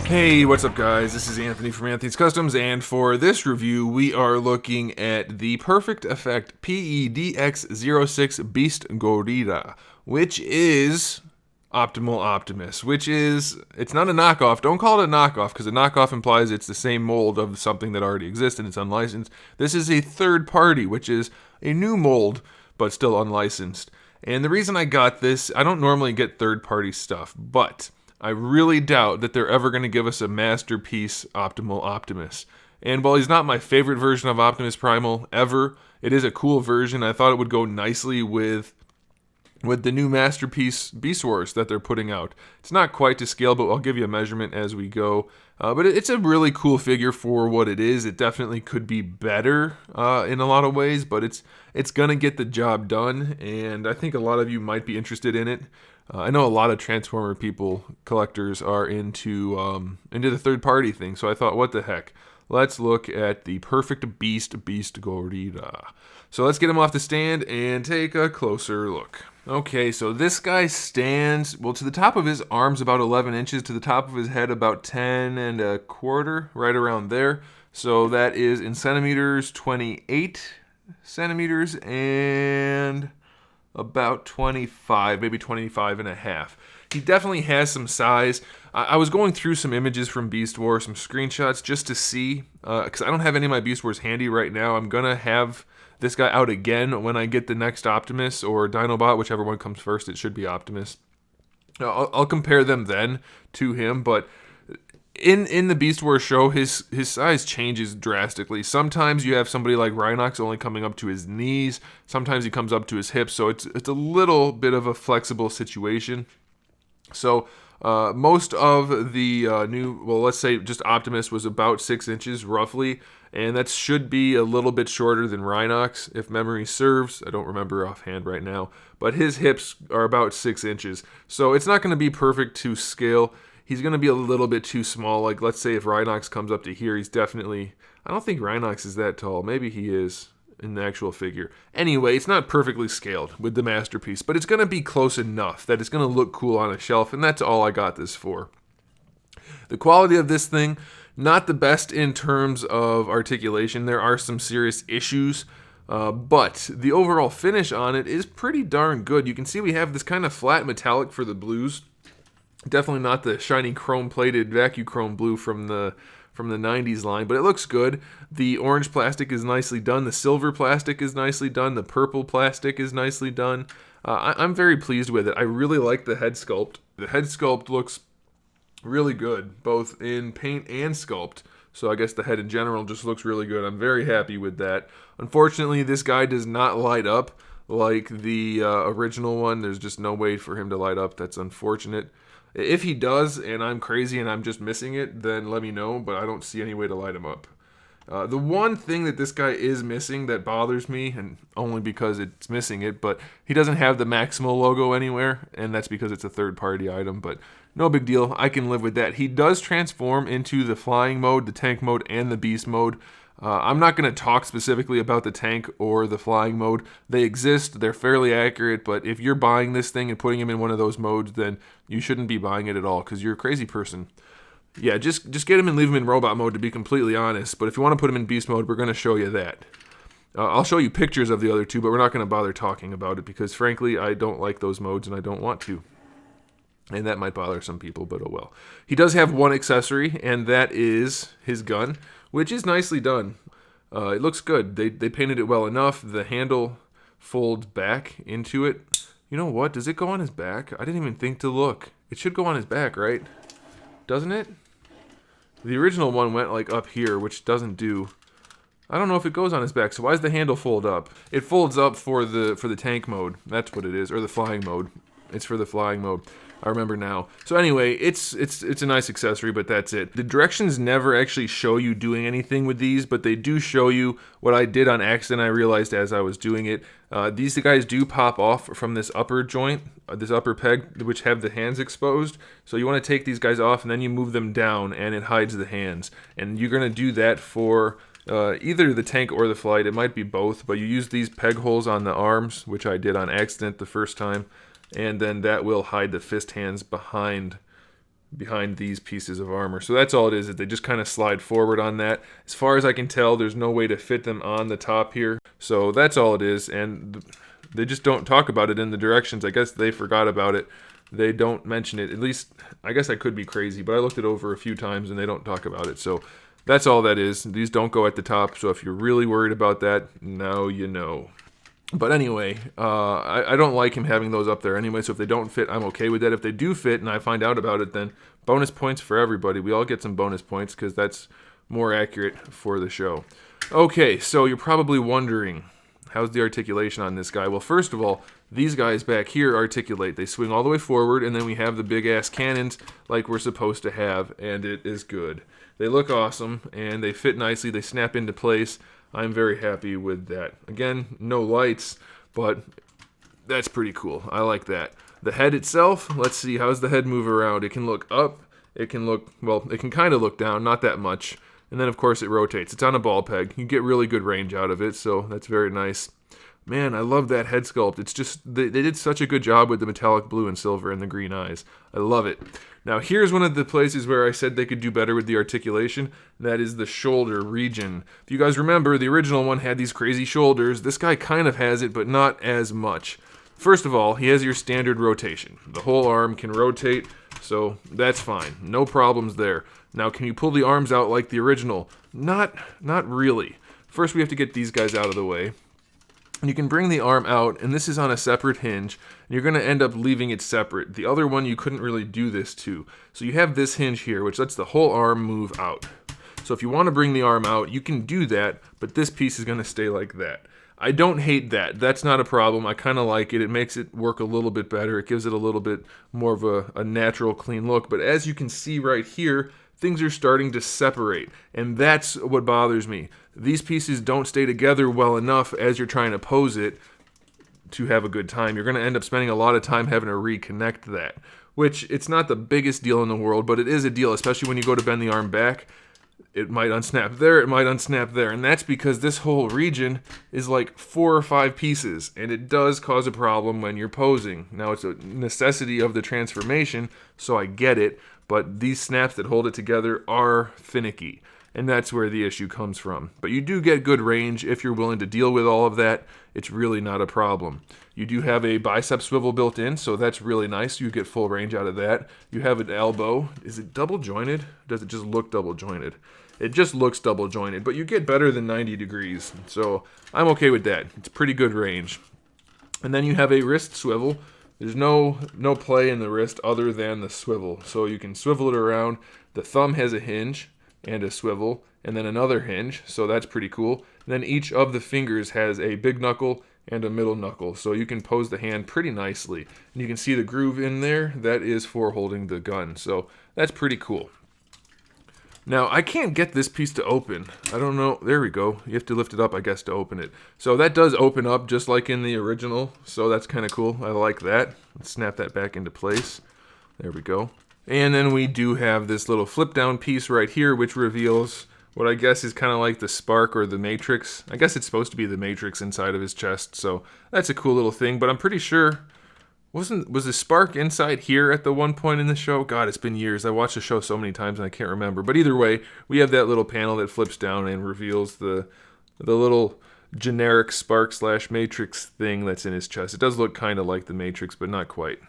Hey, what's up guys? This is Anthony from AnthonysCustoms, and for this review we are looking at the Perfect Effect PEDX06 Beast GORIRA, which is Optimal Optimus, it's not a knockoff. Don't call it a knockoff, because a knockoff implies it's the same mold of something that already exists and it's unlicensed. This is a third party, which is a new mold, but still unlicensed. And the reason I got this, I don't normally get third party stuff, but I really doubt that they're ever going to give us a masterpiece Optimal Optimus. And while he's not my favorite version of Optimus Primal ever, it is a cool version. I thought it would go nicely with the new masterpiece Beast Wars that they're putting out. It's not quite to scale, but I'll give you a measurement as we go. But it's a really cool figure for what it is. It definitely could be better in a lot of ways, but it's gonna get the job done, and I think a lot of you might be interested in it. I know a lot of Transformer collectors are into the third party thing, so I thought, what the heck? Let's look at the Perfect Beast GORIRA. So let's get him off the stand and take a closer look. Okay, so this guy stands, well, to the top of his arms about 11 inches, to the top of his head about 10 1/4, right around there. So that is in centimeters, 28 centimeters, and about 25, maybe 25 1/2. He definitely has some size. I was going through some images from Beast Wars, some screenshots, just to see, because I don't have any of my Beast Wars handy right now. I'm going to have this guy out again when I get the next Optimus or Dinobot, whichever one comes first. It should be Optimus. I'll compare them then to him, but in the Beast Wars show, his size changes drastically. Sometimes you have somebody like Rhinox only coming up to his knees. Sometimes he comes up to his hips, so it's a little bit of a flexible situation. So most of the let's say just Optimus was about 6 inches roughly, and that should be a little bit shorter than Rhinox, if memory serves. I don't remember offhand right now, but his hips are about 6 inches. So it's not going to be perfect to scale. He's going to be a little bit too small. Like, let's say if Rhinox comes up to here, he's definitely... I don't think Rhinox is that tall. Maybe he is in the actual figure. Anyway, it's not perfectly scaled with the masterpiece, but it's going to be close enough that it's going to look cool on a shelf, and that's all I got this for. The quality of this thing, not the best in terms of articulation. There are some serious issues, but the overall finish on it is pretty darn good. You can see we have this kind of flat metallic for the blues. Definitely not the shiny chrome-plated vacuum chrome blue from the 90s line, but it looks good. The orange plastic is nicely done. The silver plastic is nicely done. The purple plastic is nicely done. I'm very pleased with it. I really like the head sculpt. The head sculpt looks really good, both in paint and sculpt. So I guess the head in general just looks really good. I'm very happy with that. Unfortunately, this guy does not light up like the original one. There's just no way for him to light up. That's unfortunate. If he does, and I'm crazy and I'm just missing it, then let me know, but I don't see any way to light him up. The one thing that this guy is missing that bothers me, and only because it's missing it, but he doesn't have the Maximal logo anywhere, and that's because it's a third-party item, but no big deal. I can live with that. He does transform into the flying mode, the tank mode, and the beast mode. I'm not going to talk specifically about the tank or the flying mode. They exist, they're fairly accurate, but if you're buying this thing and putting him in one of those modes, then you shouldn't be buying it at all, because you're a crazy person. Yeah, just get him and leave him in robot mode, to be completely honest, but if you want to put him in beast mode, we're going to show you that. I'll show you pictures of the other two, but we're not going to bother talking about it, because frankly, I don't like those modes and I don't want to. And that might bother some people, but oh well. He does have one accessory, and that is his gun, which is nicely done. It looks good. They painted it well enough. The handle folds back into it. You know what? Does it go on his back? I didn't even think to look. It should go on his back, right? Doesn't it? The original one went like up here, which doesn't do. I don't know if it goes on his back. So why does the handle fold up? It folds up for the tank mode. That's what it is, or the flying mode. It's for the flying mode. I remember now. So anyway, it's a nice accessory, but that's it. The directions never actually show you doing anything with these, but they do show you what I did on accident. I realized as I was doing it. These guys do pop off from this upper joint, this upper peg, which have the hands exposed. So you want to take these guys off, and then you move them down, and it hides the hands. And you're going to do that for either the tank or the flight. It might be both, but you use these peg holes on the arms, which I did on accident the first time. And then that will hide the fist hands behind behind these pieces of armor. So that's all it is they just kind of slide forward on that. As far as I can tell, there's no way to fit them on the top here. So that's all it is, and they just don't talk about it in the directions. I guess they forgot about it. They don't mention it. At least, I guess I could be crazy, but I looked it over a few times and they don't talk about it. So that's all that is. These don't go at the top, so if you're really worried about that, now you know. But anyway, I don't like him having those up there anyway, so if they don't fit, I'm okay with that. If they do fit and I find out about it, then bonus points for everybody. We all get some bonus points because that's more accurate for the show. Okay, so you're probably wondering, how's the articulation on this guy? Well, first of all, these guys back here articulate. They swing all the way forward, and then we have the big-ass cannons like we're supposed to have, and it is good. They look awesome, and they fit nicely. They snap into place. I'm very happy with that. Again, no lights, but that's pretty cool. I like that. The head itself, let's see, how's the head move around? It can look up, it can look, well, it can kind of look down, not that much. And then, of course, it rotates. It's on a ball peg. You get really good range out of it, so that's very nice. Man, I love that head sculpt. It's just, they did such a good job with the metallic blue and silver and the green eyes. I love it. Now, here's one of the places where I said they could do better with the articulation. That is the shoulder region. If you guys remember, the original one had these crazy shoulders. This guy kind of has it, but not as much. First of all, he has your standard rotation. The whole arm can rotate, so that's fine. No problems there. Now, can you pull the arms out like the original? Not really. First, we have to get these guys out of the way. You can bring the arm out, and this is on a separate hinge, and you're going to end up leaving it separate. The other one you couldn't really do this to. So you have this hinge here, which lets the whole arm move out. So if you want to bring the arm out, you can do that, but this piece is going to stay like that. I don't hate that. That's not a problem. I kind of like it. It makes it work a little bit better. It gives it a little bit more of a natural, clean look. But as you can see right here, things are starting to separate, and that's what bothers me. These pieces don't stay together well enough as you're trying to pose it to have a good time. You're going to end up spending a lot of time having to reconnect that, which it's not the biggest deal in the world, but it is a deal, especially when you go to bend the arm back. It might unsnap there, it might unsnap there, and that's because this whole region is like 4 or 5 pieces, and it does cause a problem when you're posing. Now, it's a necessity of the transformation, so I get it, but these snaps that hold it together are finicky, and that's where the issue comes from. But you do get good range if you're willing to deal with all of that. It's really not a problem. You do have a bicep swivel built in, so that's really nice. You get full range out of that. You have an elbow. Is it double jointed? Does it just look double jointed? It just looks double jointed, but you get better than 90 degrees, so I'm okay with that. It's pretty good range. And then you have a wrist swivel. There's no play in the wrist other than the swivel, so you can swivel it around. The thumb has a hinge and a swivel, and then another hinge, so that's pretty cool. And then each of the fingers has a big knuckle and a middle knuckle, so you can pose the hand pretty nicely. And you can see the groove in there. That is for holding the gun, so that's pretty cool. Now, I can't get this piece to open. I don't know. There we go. You have to lift it up, I guess, to open it. So that does open up just like in the original, so that's kind of cool. I like that. Let's snap that back into place. There we go. And then we do have this little flip down piece right here, which reveals what I guess is kind of like the spark or the matrix. I guess it's supposed to be the matrix inside of his chest, so that's a cool little thing, but I'm pretty sure... Was the spark inside here at the one point in the show? God, it's been years. I watched the show so many times and I can't remember. But either way, we have that little panel that flips down and reveals the little generic spark/matrix thing that's in his chest. It does look kind of like the matrix, but not quite.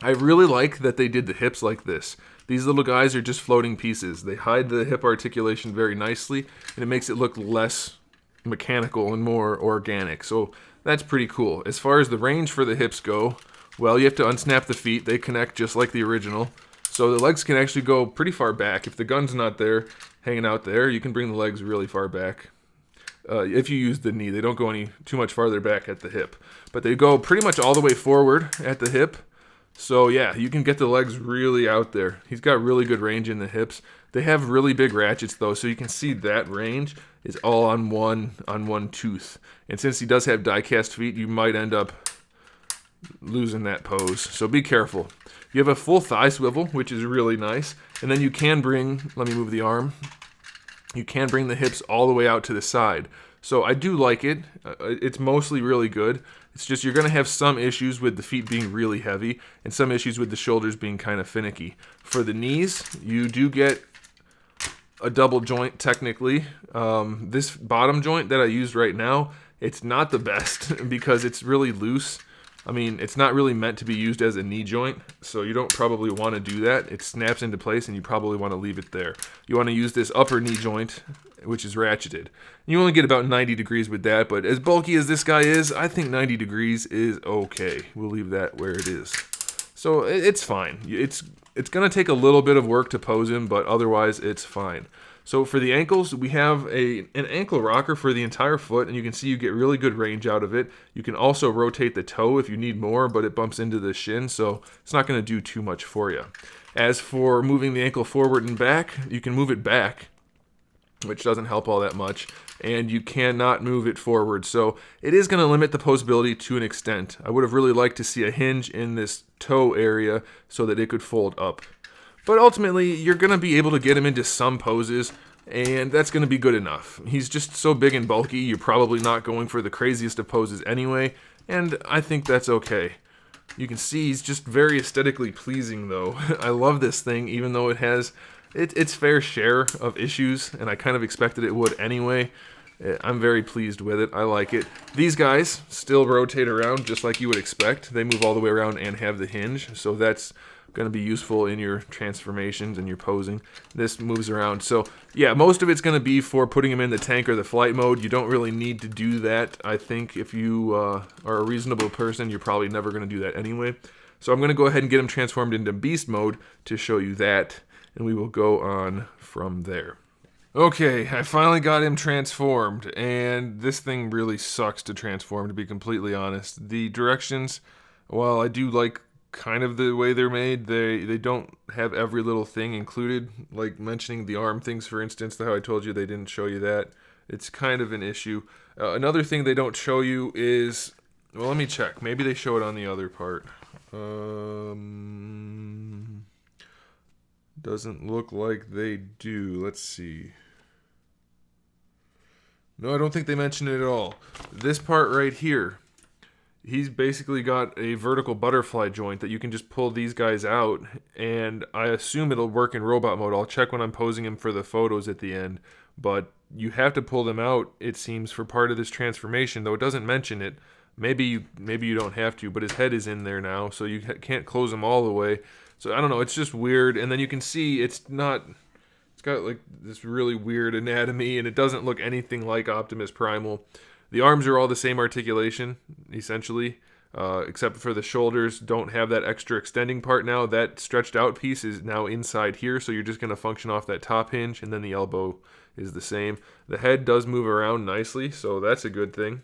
I really like that they did the hips like this. These little guys are just floating pieces. They hide the hip articulation very nicely, and it makes it look less mechanical and more organic. So that's pretty cool. As far as the range for the hips go, well, you have to unsnap the feet. They connect just like the original. So the legs can actually go pretty far back. If the gun's not there, hanging out there, you can bring the legs really far back. If you use the knee, they don't go any too much farther back at the hip. But they go pretty much all the way forward at the hip. So yeah, you can get the legs really out there. He's got really good range in the hips. They have really big ratchets though, so you can see that range is all on one tooth. And since he does have die-cast feet, you might end up losing that pose, so be careful. You have a full thigh swivel, which is really nice, and then you can bring, let me move the arm, you can bring the hips all the way out to the side. So I do like it. It's mostly really good. It's just you're going to have some issues with the feet being really heavy and some issues with the shoulders being kind of finicky. For the knees, you do get a double joint technically. This bottom joint that I used right now, it's not the best because it's really loose. I mean, it's not really meant to be used as a knee joint, so you don't probably want to do that. It snaps into place and you probably want to leave it there. You want to use this upper knee joint, which is ratcheted. You only get about 90 degrees with that, but as bulky as this guy is, I think 90 degrees is okay. We'll leave that where it is. So it's fine. It's going to take a little bit of work to pose him, but otherwise it's fine. So for the ankles, we have an ankle rocker for the entire foot, and you can see you get really good range out of it. You can also rotate the toe if you need more, but it bumps into the shin, so it's not going to do too much for you. As for moving the ankle forward and back, you can move it back, which doesn't help all that much, and you cannot move it forward. So it is going to limit the posability to an extent. I would have really liked to see a hinge in this toe area so that it could fold up. But ultimately, you're going to be able to get him into some poses, and that's going to be good enough. He's just so big and bulky, you're probably not going for the craziest of poses anyway, and I think that's okay. You can see he's just very aesthetically pleasing, though. I love this thing, even though it has its fair share of issues, and I kind of expected it would anyway. I'm very pleased with it. I like it. These guys still rotate around just like you would expect. They move all the way around and have the hinge, so that's going to be useful in your transformations and your posing. This moves around. So yeah, most of it's going to be for putting him in the tank or the flight mode. You don't really need to do that. I think if you are a reasonable person, you're probably never going to do that anyway. So I'm going to go ahead and get him transformed into beast mode to show you that, and we will go on from there. Okay, I finally got him transformed, and this thing really sucks to transform, to be completely honest. The directions, while I do like kind of the way they're made, they don't have every little thing included, like mentioning the arm things, for instance, how I told you they didn't show you that. It's kind of an issue. Another thing they don't show you is, well, let me check. Maybe they show it on the other part. Doesn't look like they do. Let's see. No, I don't think they mention it at all. This part right here, he's basically got a vertical butterfly joint that you can just pull these guys out, and I assume it'll work in robot mode. I'll check when I'm posing him for the photos at the end, but you have to pull them out, it seems, for part of this transformation, though it doesn't mention it. Maybe you don't have to, but his head is in there now, so you can't close him all the way. So I don't know, it's just weird, and then you can see it's got like this really weird anatomy, and it doesn't look anything like Optimus Primal. The arms are all the same articulation, essentially, except for the shoulders don't have that extra extending part now. That stretched out piece is now inside here, so you're just going to function off that top hinge, and then the elbow is the same. The head does move around nicely, so that's a good thing.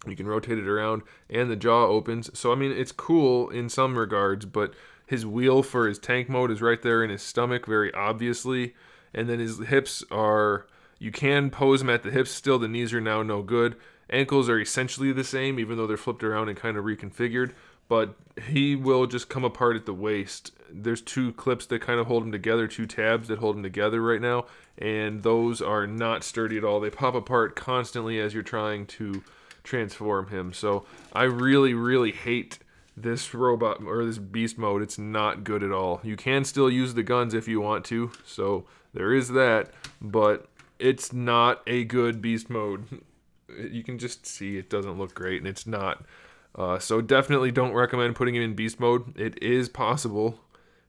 You can rotate it around, and the jaw opens. So, I mean, it's cool in some regards, but his wheel for his tank mode is right there in his stomach, very obviously. And then his hips are, you can pose him at the hips still. The knees are now no good. Ankles are essentially the same, even though they're flipped around and kind of reconfigured. But he will just come apart at the waist. There's two clips that kind of hold him together, two tabs that hold him together right now. And those are not sturdy at all. They pop apart constantly as you're trying to transform him. So I really, really hate this robot or this beast mode. It's not good at all. You can still use the guns if you want to, so there is that, but it's not a good beast mode. You can just see it doesn't look great, and it's not. So definitely don't recommend putting it in beast mode. It is possible,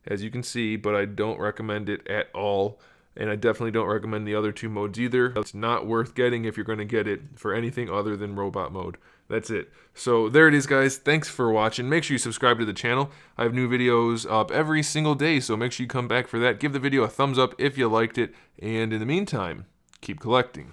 as you can see, but I don't recommend it at all. And I definitely don't recommend the other two modes either. It's not worth getting if you're going to get it for anything other than robot mode. That's it. So there it is, guys. Thanks for watching. Make sure you subscribe to the channel. I have new videos up every single day, so make sure you come back for that. Give the video a thumbs up if you liked it. And in the meantime, keep collecting.